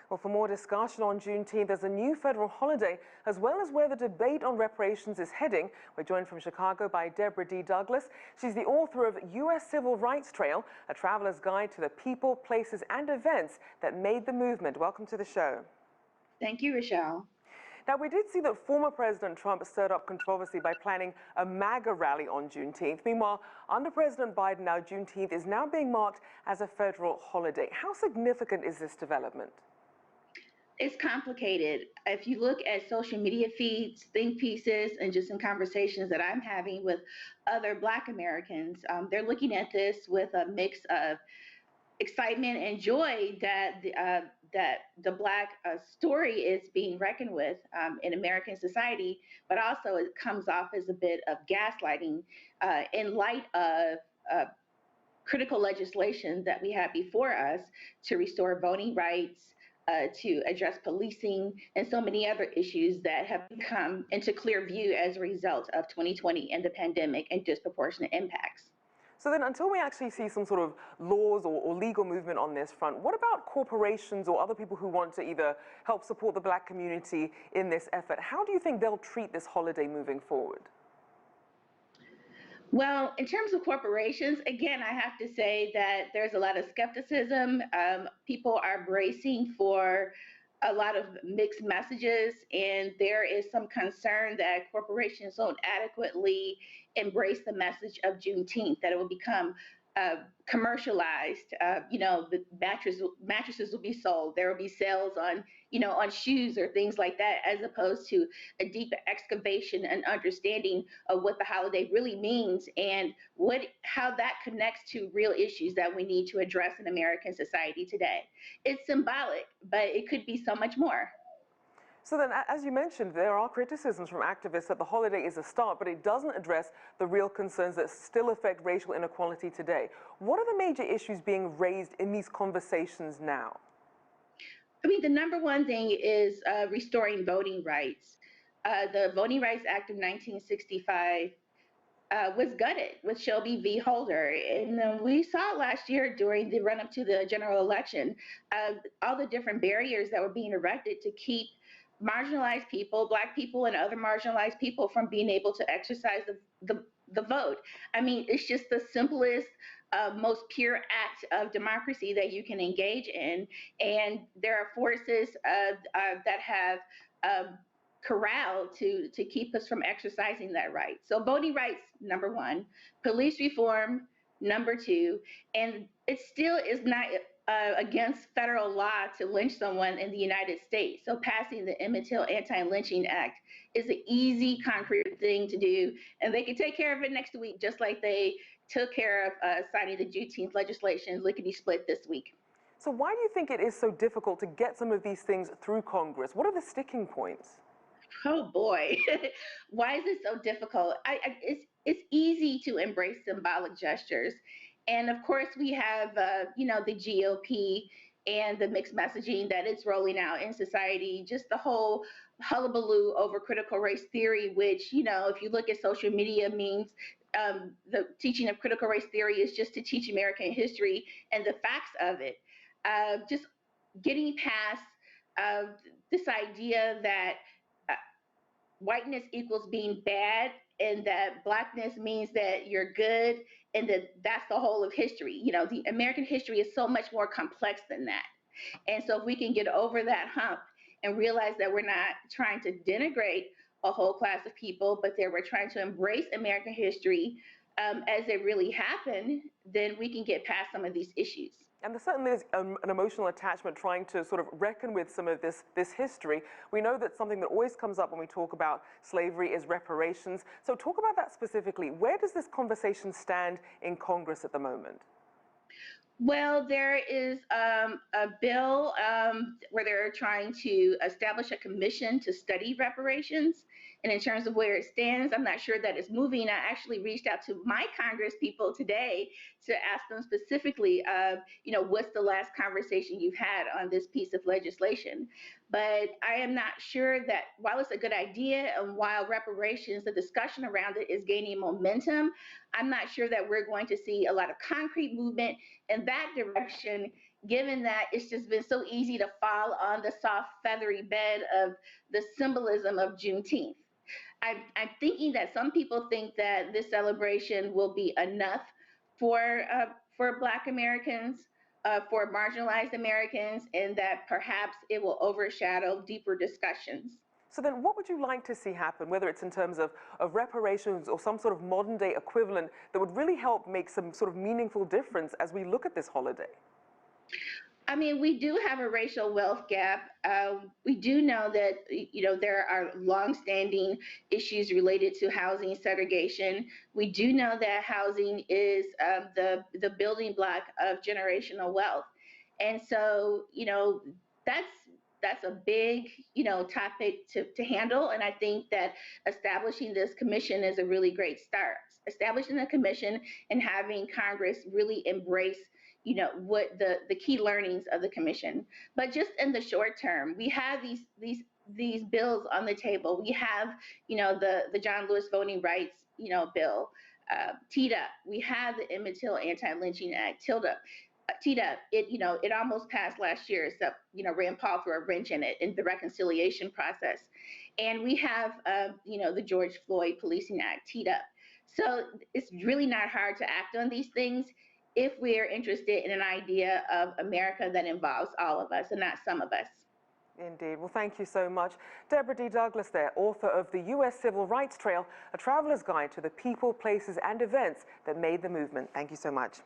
Well, for more discussion on Juneteenth as a new federal holiday, as well as where the debate on reparations is heading, we're joined from Chicago by Deborah D. Douglas. She's the author of U.S. Civil Rights Trail, a traveler's guide to the people, places, and events that made the movement. Welcome to the show. Thank you, Rachelle. Now, we did see that former President Trump stirred up controversy by planning a MAGA rally on Juneteenth. Meanwhile, under President Biden now, Juneteenth is now being marked as a federal holiday. How significant is this development? It's complicated. If you look at social media feeds, think pieces, and just in conversations that I'm having with other Black Americans, they're looking at this with a mix of excitement and joy that the Black story is being reckoned with in American society, but also it comes off as a bit of gaslighting in light of critical legislation that we have before us to restore voting rights, to address policing, and so many other issues that have come into clear view as a result of 2020 and the pandemic and disproportionate impacts. So then, until we actually see some sort of laws or legal movement on this front, what about corporations or other people who want to either help support the Black community in this effort? How do you think they'll treat this holiday moving forward? Well, in terms of corporations, again, I have to say that there's a lot of skepticism. People are bracing for a lot of mixed messages, and there is some concern that corporations don't adequately embrace the message of Juneteenth, that it will become commercialized. The mattresses will be sold. There will be sales on, on shoes or things like that, as opposed to a deeper excavation and understanding of what the holiday really means and how that connects to real issues that we need to address in American society today. It's symbolic, but it could be so much more. So then, as you mentioned, there are criticisms from activists that the holiday is a start, but it doesn't address the real concerns that still affect racial inequality today. What are the major issues being raised in these conversations now? I mean, the number one thing is restoring voting rights. The Voting Rights Act of 1965 was gutted with Shelby v. Holder. And we saw last year during the run-up to the general election, all the different barriers that were being erected to keep marginalized people, Black people, and other marginalized people from being able to exercise the vote. I mean, it's just the simplest, most pure act of democracy that you can engage in. And there are forces that have corralled to keep us from exercising that right. So voting rights, number one, police reform, number two, and it still is not against federal law to lynch someone in the United States. So passing the Emmett Till Anti-Lynching Act is an easy, concrete thing to do, and they can take care of it next week, just like they took care of signing the Juneteenth legislation lickety-split this week. So why do you think it is so difficult to get some of these things through Congress? What are the sticking points? Oh boy, why is it so difficult? It's easy to embrace symbolic gestures. And of course, we have, the GOP and the mixed messaging that it's rolling out in society, just the whole hullabaloo over critical race theory, which, if you look at social media memes, the teaching of critical race theory is just to teach American history and the facts of it. Just getting past this idea that whiteness equals being bad and that Blackness means that you're good and that's the whole of history. The American history is so much more complex than that. And so if we can get over that hump and realize that we're not trying to denigrate a whole class of people, but that we're trying to embrace American history as it really happened, then we can get past some of these issues. And there certainly is an emotional attachment trying to sort of reckon with some of this history. We know that something that always comes up when we talk about slavery is reparations. So talk about that specifically. Where does this conversation stand in Congress at the moment? Well, there is a bill where they're trying to establish a commission to study reparations. And in terms of where it stands, I'm not sure that it's moving. I actually reached out to my Congress people today to ask them specifically, what's the last conversation you've had on this piece of legislation? But I am not sure that while it's a good idea and while reparations, the discussion around it is gaining momentum, I'm not sure that we're going to see a lot of concrete movement in that direction given that it's just been so easy to fall on the soft, feathery bed of the symbolism of Juneteenth. I'm thinking that some people think that this celebration will be enough for Black Americans, for marginalized Americans, and that perhaps it will overshadow deeper discussions. So then what would you like to see happen, whether it's in terms of reparations or some sort of modern day equivalent that would really help make some sort of meaningful difference as we look at this holiday? I mean, we do have a racial wealth gap. We do know that there are longstanding issues related to housing segregation. We do know that housing is the building block of generational wealth, and so that's that's a big topic to handle. And I think that establishing this commission is a really great start. Establishing the commission and having Congress really embrace what the key learnings of the commission. But just in the short term, we have these bills on the table. We have the John Lewis Voting Rights bill, teed up. We have the Emmett Till Anti-Lynching Act, teed up. It almost passed last year, except Rand Paul threw a wrench in it in the reconciliation process. And we have the George Floyd Policing Act teed up. So it's really not hard to act on these things if we're interested in an idea of America that involves all of us and not some of us. Indeed. Well, thank you so much. Deborah D. Douglas there, author of The U.S. Civil Rights Trail, a traveler's guide to the people, places, and events that made the movement. Thank you so much.